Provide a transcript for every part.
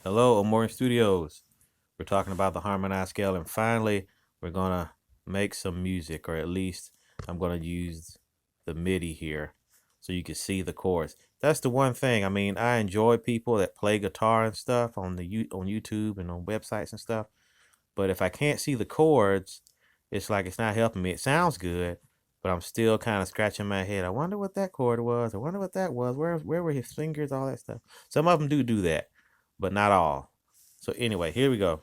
Hello, Morgan Studios. We're talking about the harmonized scale, and finally, we're gonna make some music, or at least I'm gonna use the MIDI here so you can see the chords. That's the one thing. I mean, I enjoy people that play guitar and stuff on on YouTube and on websites and stuff, but if I can't see the chords, it's like it's not helping me. It sounds good, but I'm still kind of scratching my head. I wonder what that chord was. I wonder what that was. Where were his fingers? All that stuff. Some of them do that, but not all. So anyway, here we go.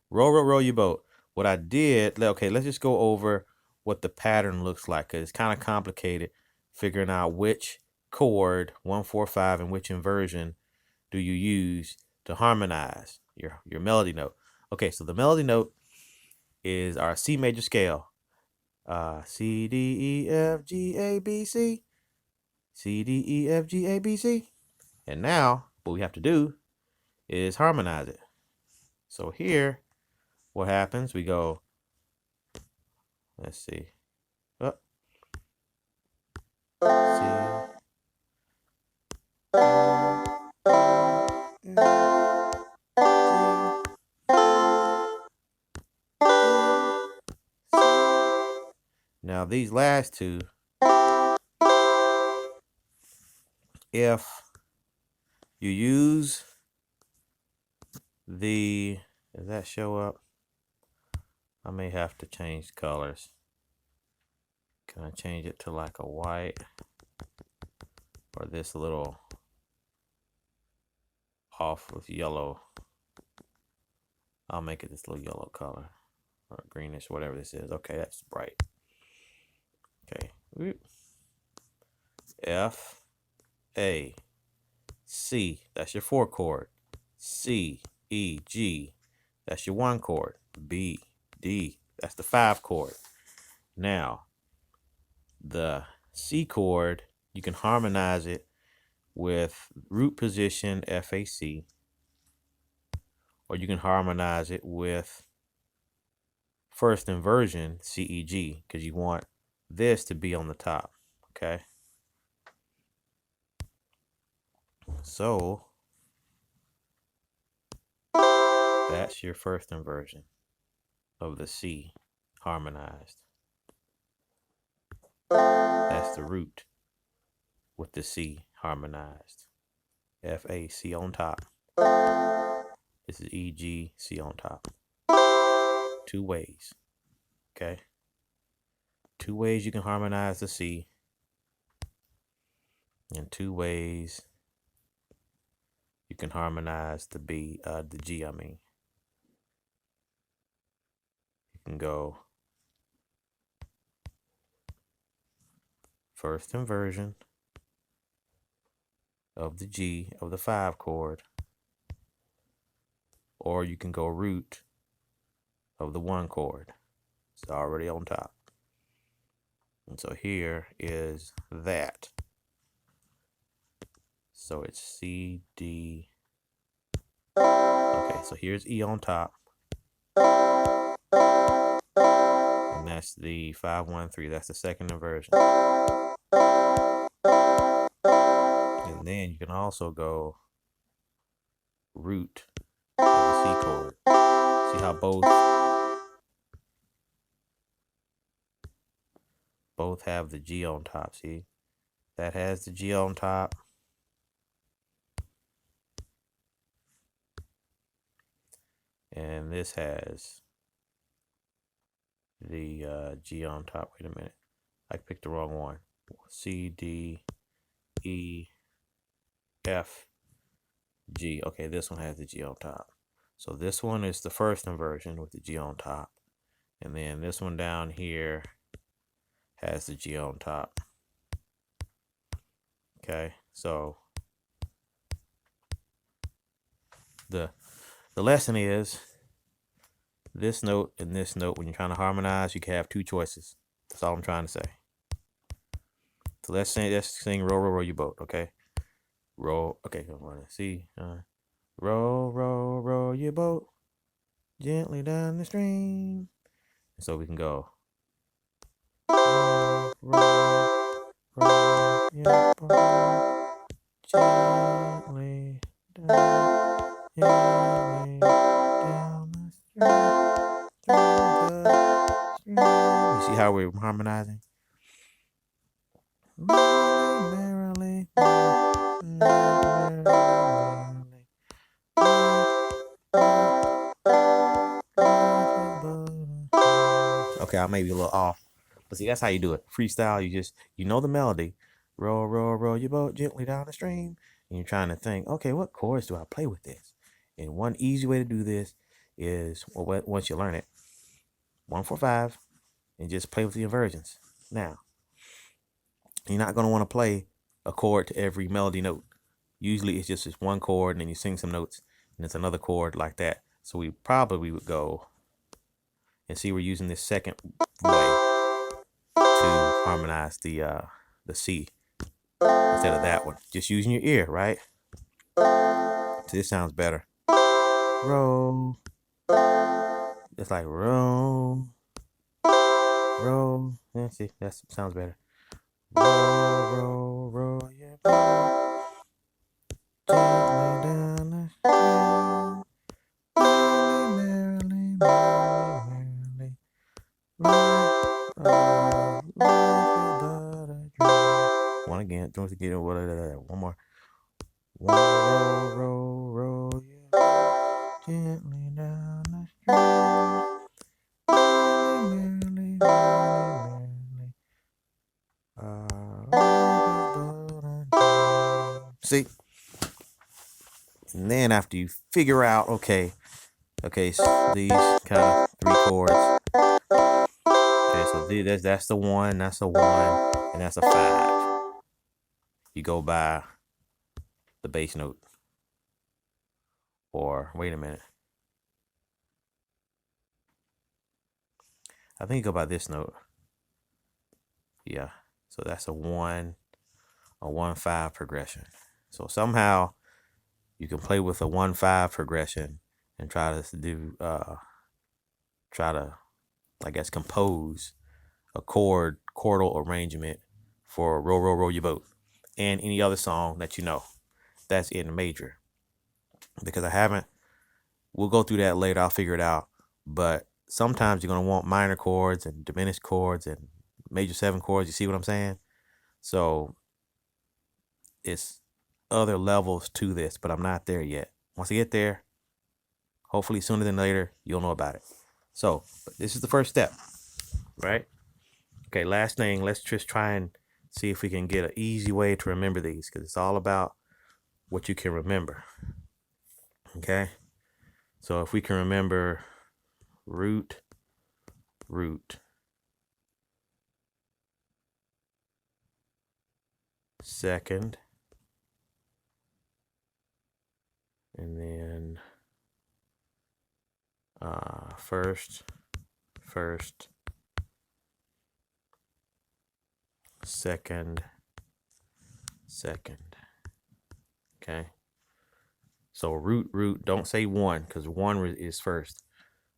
Row, row, row your boat. What I did, okay, let's just go over what the pattern looks like, because it's kind of complicated figuring out which chord, 1, 4, 5, and which inversion do you use to harmonize your melody note. Okay, so the melody note is our C major scale. C, D, E, F, G, A, B, C. C, D, E, F, G, A, B, C. And now what we have to do is harmonize it. So here, what happens? We go, let's see. Up. C. Now these last two, if you use does that show up? I may have to change colors. Can I change it to like a white or this little off with yellow? I'll make it this little yellow color or greenish, whatever this is. Okay, that's bright. Okay. F, A, C, that's your 4 chord. C, E, G, that's your 1 chord. B, D, that's the 5 chord. Now, the C chord, you can harmonize it with root position FAC, or you can harmonize it with first inversion CEG, because you want this to be on the top. Okay. So that's your first inversion of the C harmonized. That's the root with the C harmonized. FAC on top. This is EG, C on top. 2 ways. Okay. 2 ways you can harmonize the C. And 2 ways you can harmonize the G, I mean. You can go first inversion of the G of the 5 chord, or you can go root of the 1 chord. It's already on top. And so here is that. So it's C, D. Okay, so here's E on top. And that's the 5, 1, 3. That's the second inversion. And then you can also go root of the C chord. See how both have the G on top. See, that has the G on top. And this has the G on top. Wait a minute. I picked the wrong one. C, D, E, F, G. Okay, this one has the G on top. So this one is the first inversion with the G on top. And then this one down here has the G on top. Okay, so the lesson is this note and this note. When you're trying to harmonize, you can have 2 choices. That's all I'm trying to say. So let's sing row, row, row your boat, okay? Row, okay, come on, see. Row, row, row your boat gently down the stream. So we can go. Row, row, row your boat gently Gently down the stream, through the stream. You see how we're harmonizing? Merrily, merrily, merrily. Okay, I may be a little off, but see, that's how you do it. Freestyle, you know the melody. Roll, roll, roll your boat gently down the stream. And you're trying to think, okay, what chords do I play with this? And one easy way to do this is, well, once you learn it, 1-4-5, and just play with the inversions. Now, you're not going to want to play a chord to every melody note. Usually it's just this one chord, and then you sing some notes, and it's another chord like that. So we would go, and see, we're using this second way to harmonize the C instead of that one. Just using your ear, right? So this sounds better. Roll. It's like roll. Roll. Yeah, see, that sounds better. Roll, roll, roll your boat gently down the stream. Merrily, merrily, merrily, merrily. Life but a dream. One again. Don't forget one more. Roll, roll, roll your boat gently down the stream. Merrily, merrily, merrily. See? And then after you figure out, okay, so these kind of 3 chords. Okay, so that's the 1, that's a 1, and that's a 5. You go by the bass note. Or, wait a minute. I think you go by this note. Yeah, so that's a 1-5 progression. So somehow you can play with a 1-5 progression and try to I guess compose a chordal arrangement for Roll Roll Roll Your Boat and any other song that you know that's in major. Because we'll go through that later, I'll figure it out. But sometimes you're gonna want minor chords and diminished chords and major 7 chords. You see what I'm saying? So it's other levels to this, but I'm not there yet. Once I get there, hopefully sooner than later, you'll know about it. So, but this is the first step, right? Okay, last thing, let's just try and see if we can get an easy way to remember these, because it's all about what you can remember. Okay? So if we can remember root, second, and then first, second. Okay. So root, don't say 1, because 1 is first.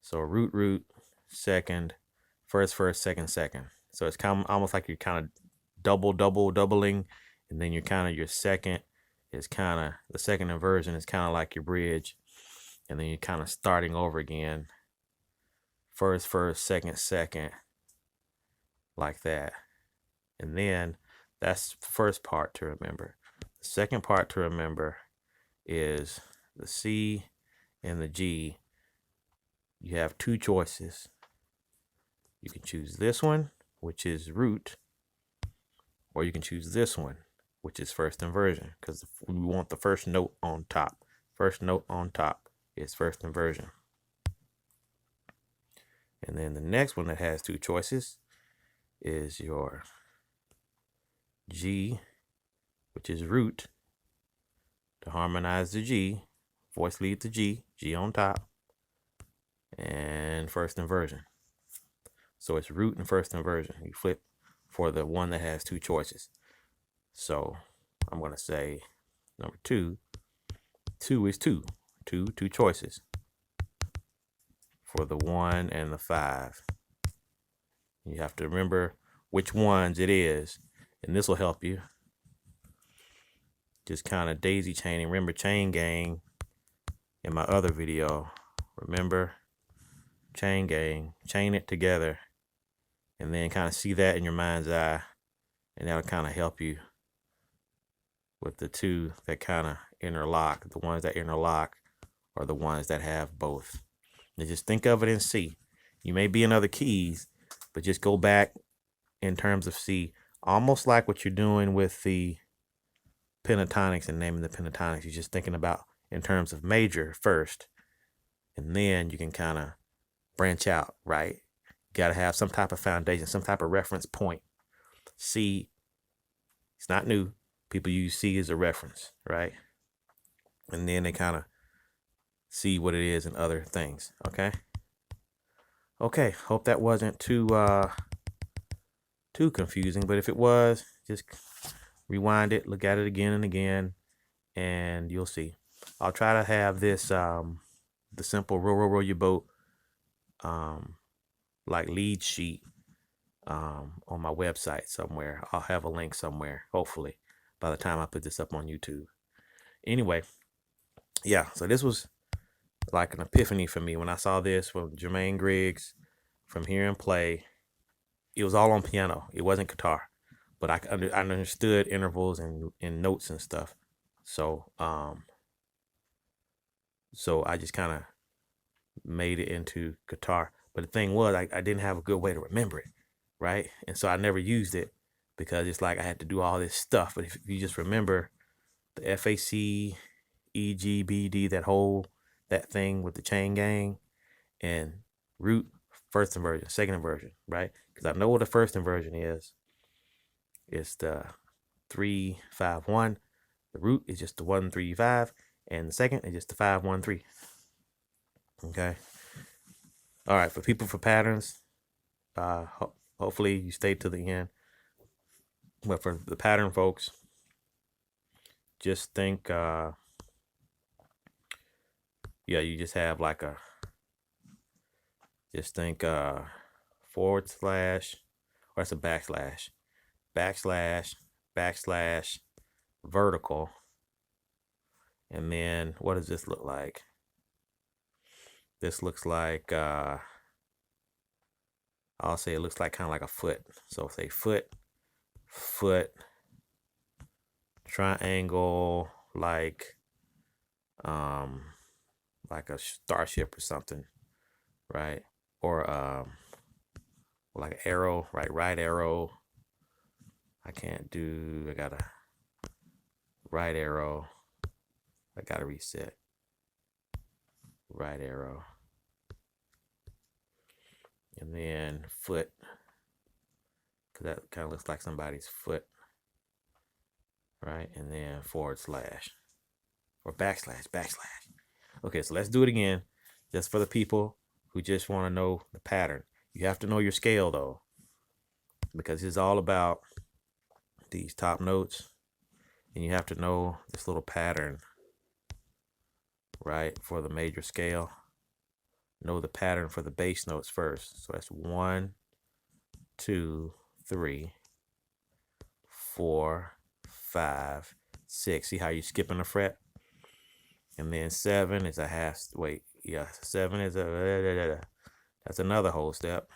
So root, second, first, second. So it's kind of almost like you're kind of doubling, and then your second is kind of, the second inversion is kind of like your bridge, and then you're kind of starting over again. First, second, like that. And then that's the first part to remember. The second part to remember is the C and the G. You have 2 choices. You can choose this one, which is root, or you can choose this one, which is first inversion, because we want the first note on top. First note on top is first inversion. And then the next one that has 2 choices is your G, which is root, to harmonize the G, voice lead to G on top, and first inversion. So it's root and first inversion. You flip for the one that has 2 choices. So I'm going to say number 2. 2 is 2. 2 choices for the 1 and the 5. You have to remember which ones it is, and this will help you. just kind of daisy chaining. Remember chain gang in my other video. Remember chain gang, chain it together, and then kind of see that in your mind's eye, and that'll kind of help you with the two that kind of interlock. The ones that interlock are the ones that have both. And just think of it in C. You may be in other keys, but just go back in terms of C, almost like what you're doing with the pentatonics and naming the pentatonics. You're just thinking about in terms of major first, and then you can kind of branch out, right? You got to have some type of foundation, some type of reference point. C, it's not new. People use C as a reference, right? And then they kind of see what it is in other things, okay? Okay, hope that wasn't too confusing, but if it was, just rewind it, look at it again and again, and you'll see. I'll try to have this the simple row your boat like lead sheet on my website somewhere. I'll have a link somewhere, hopefully, by the time I put this up on YouTube. Anyway, yeah, so this was like an epiphany for me when I saw this from Jermaine Griggs from Hear and Play. It was all on piano. It wasn't guitar, but I understood intervals and notes and stuff. So so I just kind of made it into guitar. But the thing was, I didn't have a good way to remember it, right? And so I never used it because it's like I had to do all this stuff. But if you just remember the FAC, EGBD, that thing with the chain gang, and root, first inversion, second inversion, right? Because I know what the first inversion is. It's the 3-5-1. The root is just the 1-3-5, and the second is just the 5-1-3. Okay. All right. For people for patterns, hopefully you stay to the end. But for the pattern folks, just think, you just have like just think forward slash, or it's a backslash, vertical. And then what does this look like? This looks like, I'll say it looks like kind of like a foot. So say foot, triangle, like a starship or something, right? Or like an arrow, right arrow. I got a right arrow. I got to reset. Right arrow. And then foot, because that kind of looks like somebody's foot, right? And then forward slash or backslash. Okay, so let's do it again, just for the people who just want to know the pattern. You have to know your scale though, because it's all about these top notes, and you have to know this little pattern, right, for the major scale. Know the pattern for the bass notes first. So that's 1, 2, 3, 4, 5, 6. See how you're skipping a fret? And then 7 is a half. 7 is that's another whole step.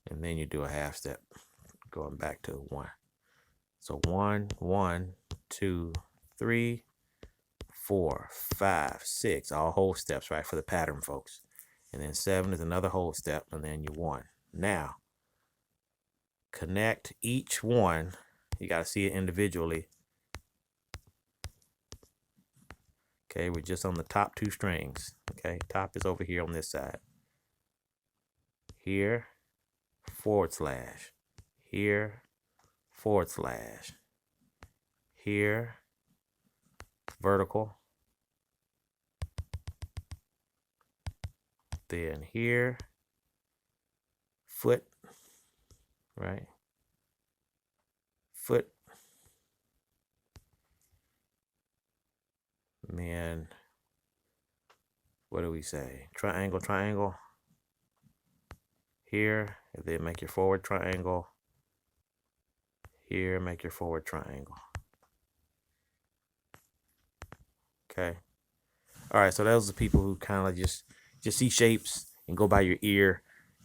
And then you do a half step, going back to 1. So 1, 1, 2, 3, 4, 5, 6, all whole steps, right, for the pattern, folks. And then 7 is another whole step, and then you 1. Now, connect each one. You got to see it individually. Okay, we're just on the top 2 strings. Okay, top is over here on this side. Here, forward slash. Here, forward slash. Here, vertical. Then here, foot, right? Foot. And then, what do we say? Triangle. Here, and then make your forward triangle. Here, make your forward triangle. Okay. All right, so those are the people who kind of just see shapes and go by your ear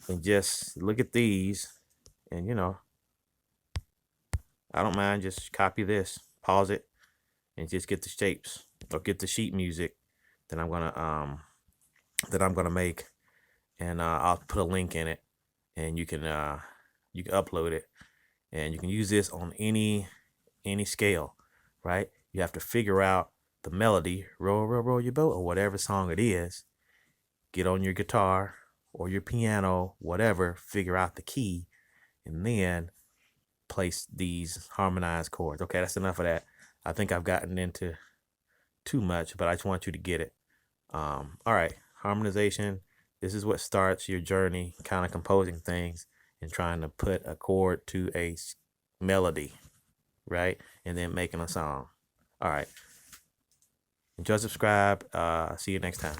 and just look at these, and you know, I don't mind, just copy this, pause it, and just get the shapes or get the sheet music that I'm gonna make, and I'll put a link in it, and you can upload it, and you can use this on any scale, right? You have to figure out the melody, roll, roll, roll your boat, or whatever song it is. Get on your guitar or your piano, whatever, figure out the key, and then place these harmonized chords. Okay, that's enough of that. I think I've gotten into too much, but I just want you to get it. All right, harmonization. This is what starts your journey, kind of composing things and trying to put a chord to a melody, right? And then making a song. All right. Enjoy, subscribe. See you next time.